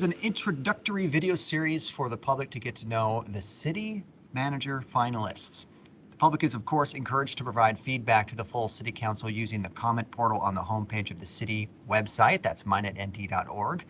an introductory video series for the public to get to know the city manager finalists. The public is, of course, encouraged to provide feedback to the full city council using the comment portal on the homepage of the city website. That's minetnd.org.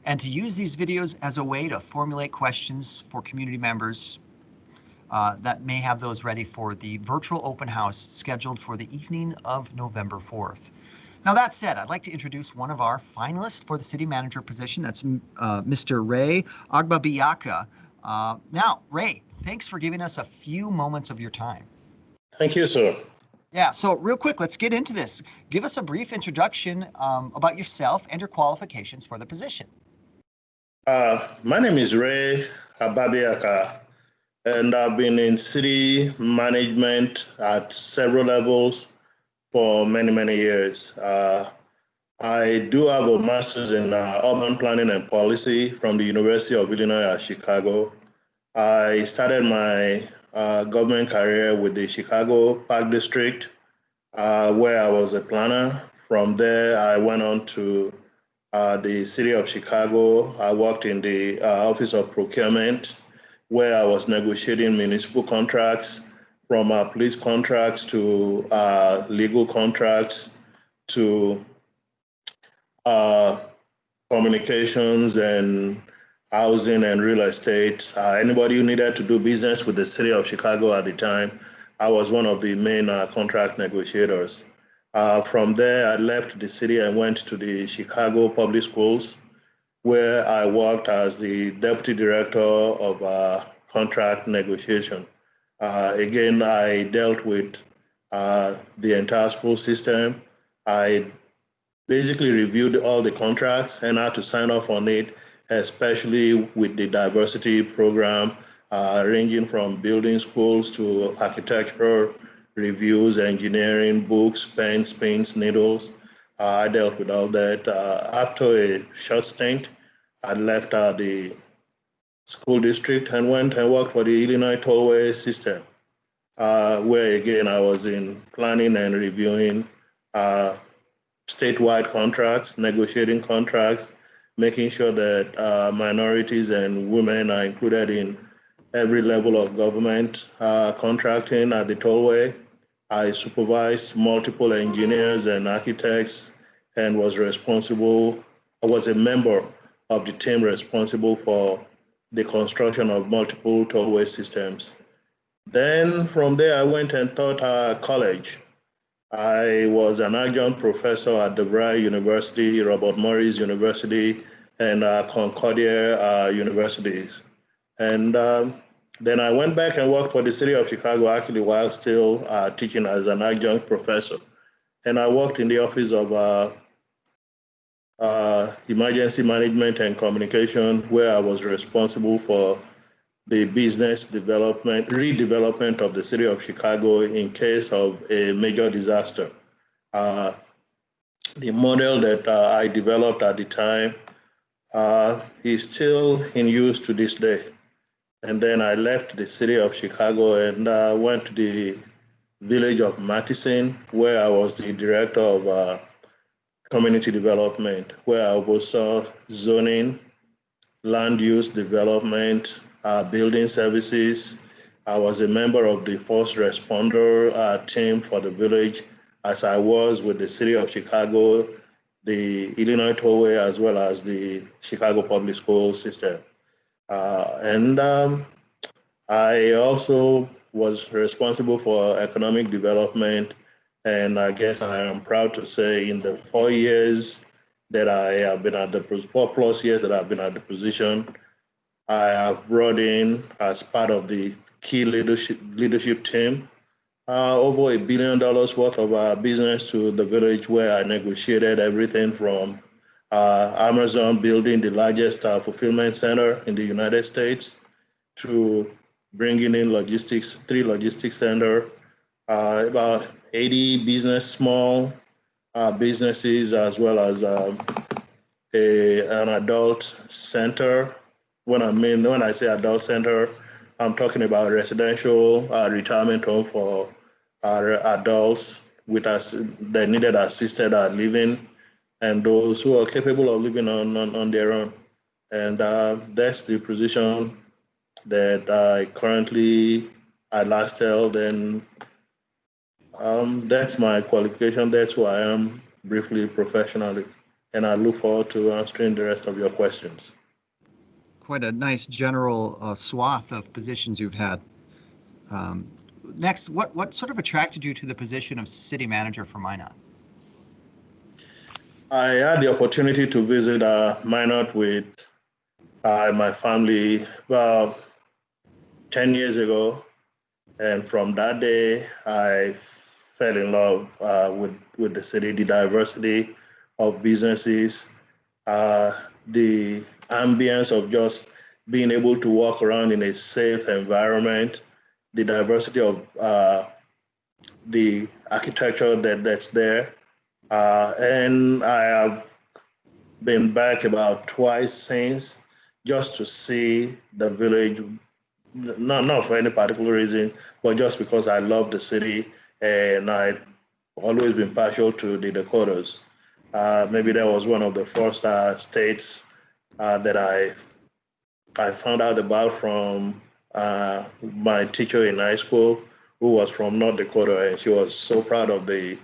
And to use these videos as a way to formulate questions for community members that may have those ready for the virtual open house scheduled for the evening of November 4th. Now, that said, I'd like to introduce one of our finalists for the city manager position. That's Mr. Ray Agbabiaka. Now, Ray, thanks for giving us a few moments of your time. Thank you, sir. Yeah, so real quick, let's get into this. Give us a brief introduction about yourself and your qualifications for the position. My name is Ray Agbabiaka, and I've been in city management at several levels for many, many years. I do have a master's in urban planning and policy from the University of Illinois at Chicago. I started my government career with the Chicago Park District, where I was a planner. From there, I went on to the city of Chicago. I worked in the Office of Procurement, where I was negotiating municipal contracts, from police contracts to legal contracts to communications and housing and real estate. Anybody who needed to do business with the city of Chicago at the time, I was one of the main contract negotiators. From there, I left the city and went to the Chicago Public Schools, where I worked as the deputy director of contract negotiation. Again, I dealt with the entire school system. I basically reviewed all the contracts and had to sign off on it, especially with the diversity program, ranging from building schools to architectural reviews, engineering, books, pens, pins, needles. I dealt with all that. After a short stint, I left the school district and went and worked for the Illinois tollway system, where again I was in planning and reviewing statewide contracts, negotiating contracts, making sure that minorities and women are included in every level of government contracting at the tollway. I supervised multiple engineers and architects and was a member of the team responsible for the construction of multiple tollway systems. Then from there, I went and taught college. I was an adjunct professor at DeVry University, Robert Morris University, and Concordia Universities. And then I went back and worked for the city of Chicago, actually, while still teaching as an adjunct professor. And I worked in the Office of Emergency Management and Communication, where I was responsible for the business development, redevelopment of the city of Chicago in case of a major disaster. The model that I developed at the time is still in use to this day. And then I left the city of Chicago and went to the village of Madison, where I was the director of community development, where I oversaw zoning, land use development, building services. I was a member of the first responder team for the village, as I was with the city of Chicago, the Illinois Tollway, as well as the Chicago Public School system. And I also was responsible for economic development. And I guess I am proud to say in the 4 years that I have been at the 4+ years that I've been at the position, I have brought in, as part of the key leadership team, over $1 billion worth of business to the village, where I negotiated everything from Amazon building the largest fulfillment center in the United States to bringing in logistics, 3 logistics centers, about 80 small businesses, as well as an adult center. When I say adult center, I'm talking about residential retirement home for adults that needed assisted living and those who are capable of living on their own. And that's the position that I currently at last held, and that's my qualification. That's who I am briefly professionally, and I look forward to answering the rest of your questions. Quite a nice general swath of positions you've had. Um, Next, what sort of attracted you to the position of city manager for Minot? I had the opportunity to visit Minot with my family about 10 years ago. And from that day, I fell in love with the city, the diversity of businesses, the ambience of just being able to walk around in a safe environment, the diversity of the architecture that's there. And I have been back about twice since just to see the village, not for any particular reason, but just because I love the city and I've always been partial to the Dakotas. Maybe that was one of the first states that I found out about from my teacher in high school, who was from North Dakota, and she was so proud of the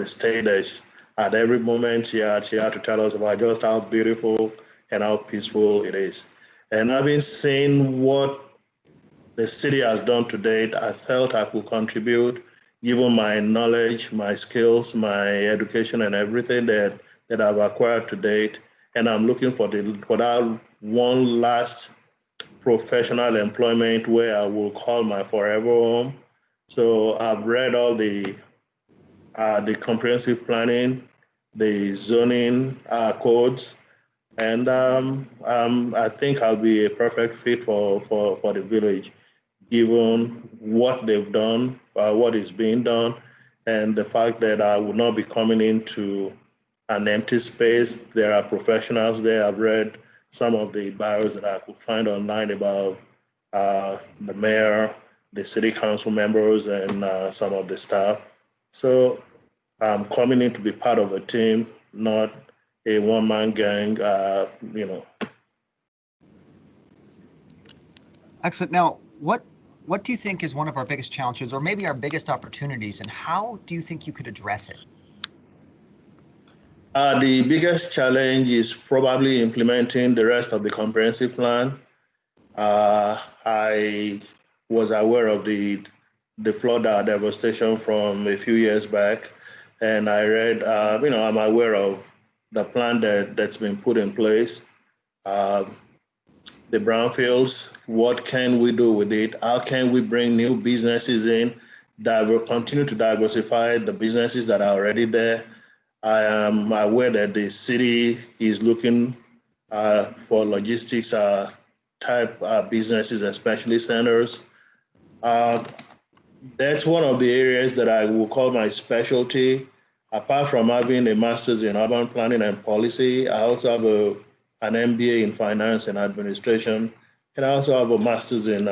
state that at every moment she had to tell us about just how beautiful and how peaceful it is. And having seen what the city has done to date, I felt I could contribute, given my knowledge, my skills, my education, and everything that I've acquired to date. And I'm looking for that one last professional employment where I will call my forever home. So I've read all the comprehensive planning, the zoning codes, and I think I'll be a perfect fit for the village, given what they've done, what is being done, and the fact that I will not be coming into an empty space. There are professionals there. I've read some of the bios that I could find online about the mayor, the city council members, and some of the staff. So I'm coming in to be part of a team, not a one-man gang. Excellent. Now, what do you think is one of our biggest challenges, or maybe our biggest opportunities, and how do you think you could address it? The biggest challenge is probably implementing the rest of the comprehensive plan. I was aware of the flood devastation from a few years back, and I read, I'm aware of the plan that's been put in place. Uh, the brownfields, what can we do with it? How can we bring new businesses in that will continue to diversify the businesses that are already there? I am aware that the city is looking for logistics type businesses, especially centers. Uh, that's one of the areas that I will call my specialty. Apart from having a master's in urban planning and policy, I also have an MBA in finance and administration, and I also have a master's in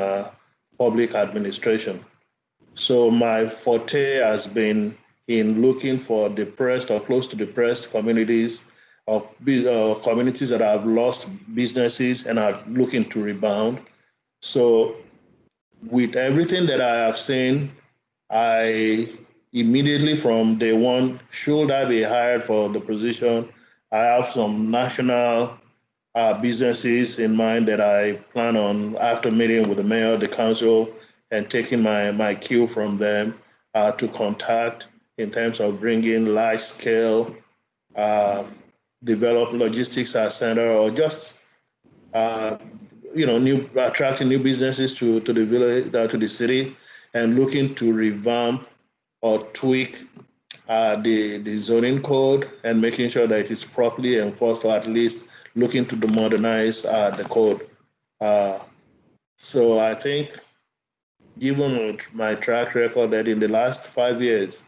public administration. So my forte has been in looking for depressed or close to depressed communities or communities that have lost businesses and are looking to rebound. So with everything that I have seen, I immediately from day one, should I be hired for the position, I have some national businesses in mind that I plan on, after meeting with the mayor, the council, and taking my cue from them to contact in terms of bringing large scale uh, develop logistics center, or just uh, new attracting new businesses to the village, to the city, and looking to revamp or tweak the zoning code and making sure that it is properly enforced, or at least looking to modernize the code. Uh, so I think, given my track record, that in the last 5 years,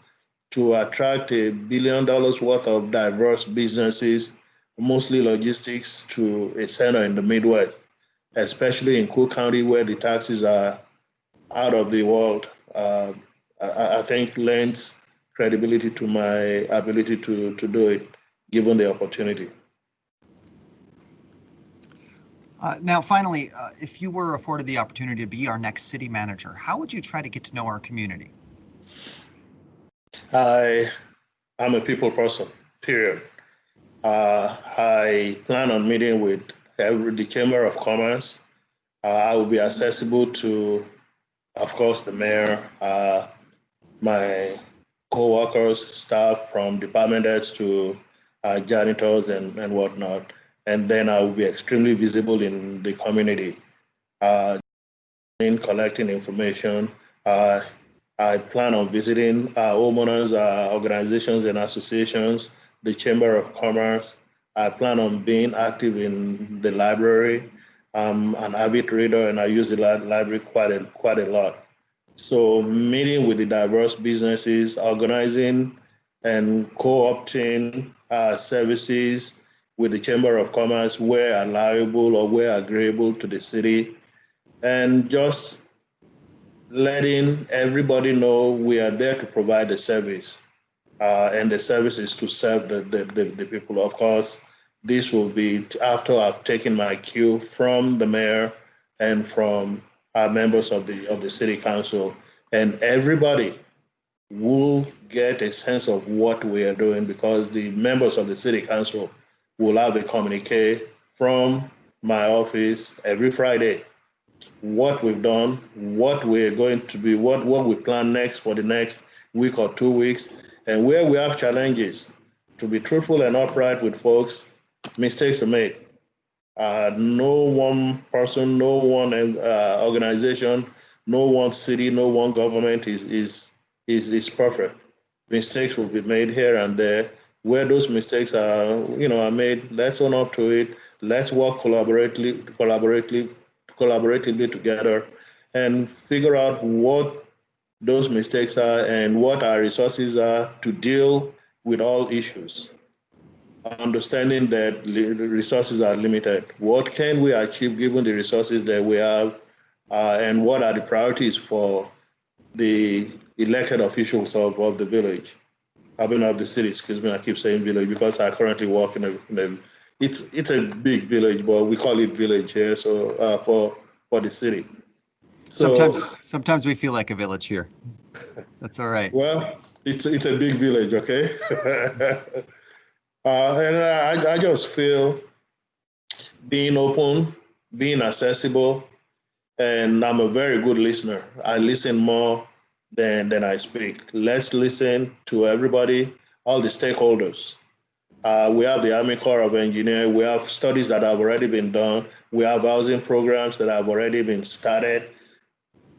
to attract $1 billion worth of diverse businesses, mostly logistics, to a center in the Midwest, especially in Cook County where the taxes are out of the world, I think lends credibility to my ability to do it, given the opportunity. Now, finally, if you were afforded the opportunity to be our next city manager, how would you try to get to know our community? I am a people person, period. I plan on meeting with the Chamber of Commerce. I will be accessible to, of course, the mayor, my co-workers, staff from department heads to janitors and whatnot. And then I will be extremely visible in the community, in collecting information. Uh, I plan on visiting homeowners organizations and associations, the Chamber of Commerce. I plan on being active in the library. I'm an avid reader and I use the library quite a lot. So meeting with the diverse businesses, organizing and co-opting services with the Chamber of Commerce where allowable or where agreeable to the city, and just letting everybody know we are there to provide the service, and the service is to serve the people. Of course, this will be after I've taken my cue from the mayor and from members of the city council, and everybody will get a sense of what we are doing because the members of the city council will have a communique from my office every Friday, what we've done, what we're going to be, what we plan next for the next week or 2 weeks, and where we have challenges. To be truthful and upright with folks, mistakes are made. No one person, no one organization, no one city, no one government is perfect. Mistakes will be made here and there. Where those mistakes are made, let's own up to it. Let's work collaboratively together, and figure out what those mistakes are and what our resources are to deal with all issues, understanding that resources are limited. What can we achieve given the resources that we have, and what are the priorities for the elected officials of the village? I mean, of the city, excuse me, I keep saying village because I currently work in a it's a big village, but we call it village here, so for the city. So, Sometimes we feel like a village here. That's all right. well, it's a big village, okay? And I just feel being open, being accessible, and I'm a very good listener. I listen more than I speak. Let's listen to everybody, all the stakeholders. We have the Army Corps of Engineers. We have studies that have already been done. We have housing programs that have already been started.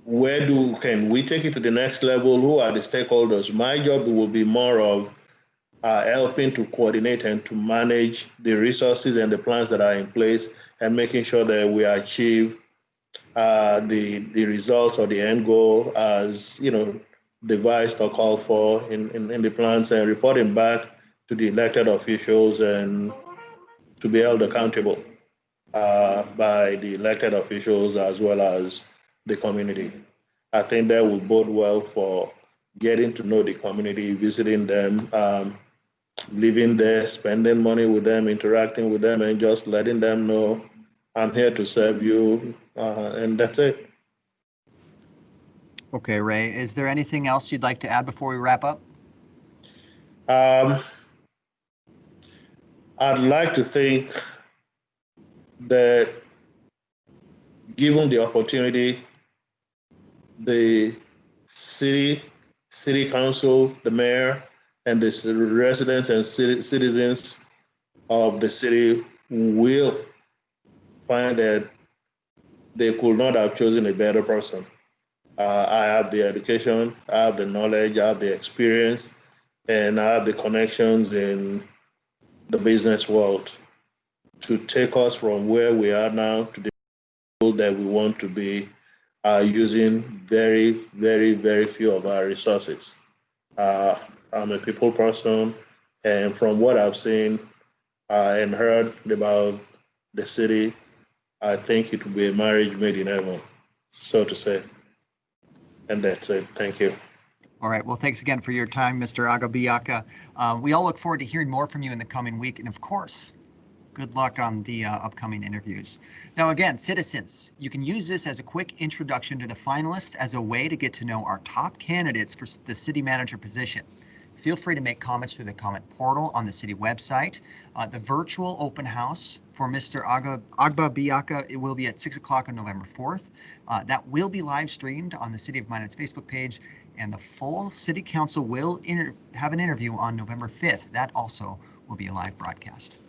Where can we take it to the next level? Who are the stakeholders? My job will be more of helping to coordinate and to manage the resources and the plans that are in place, and making sure that we achieve the results or the end goal as devised or called for in the plans, and reporting back to the elected officials and to be held accountable by the elected officials as well as the community. I think that will bode well for getting to know the community, visiting them, living there, spending money with them, interacting with them, and just letting them know I'm here to serve you, and that's it. Okay, Ray, is there anything else you'd like to add before we wrap up? Um, I'd like to think that given the opportunity, the city, city council, the mayor, and the residents and citizens of the city will find that they could not have chosen a better person. I have the education, I have the knowledge, I have the experience, and I have the connections in the business world to take us from where we are now to the level that we want to be, using very, very, very few of our resources. Uh, I'm a people person, and from what I've seen and heard about the city, I think it will be a marriage made in heaven, so to say. And that's it. Thank you. All right. Well, thanks again for your time, Mr. Agbabiaka. We all look forward to hearing more from you in the coming week. And of course, Good luck on the upcoming interviews. Now, again, citizens, you can use this as a quick introduction to the finalists as a way to get to know our top candidates for the city manager position. Feel free to make comments through the comment portal on the city website. The virtual open house for Mr. Agbabiaka, it will be at 6 o'clock on November 4th. That will be live streamed on the City of Minot's Facebook page, and the full city council will have an interview on November 5th. That also will be a live broadcast.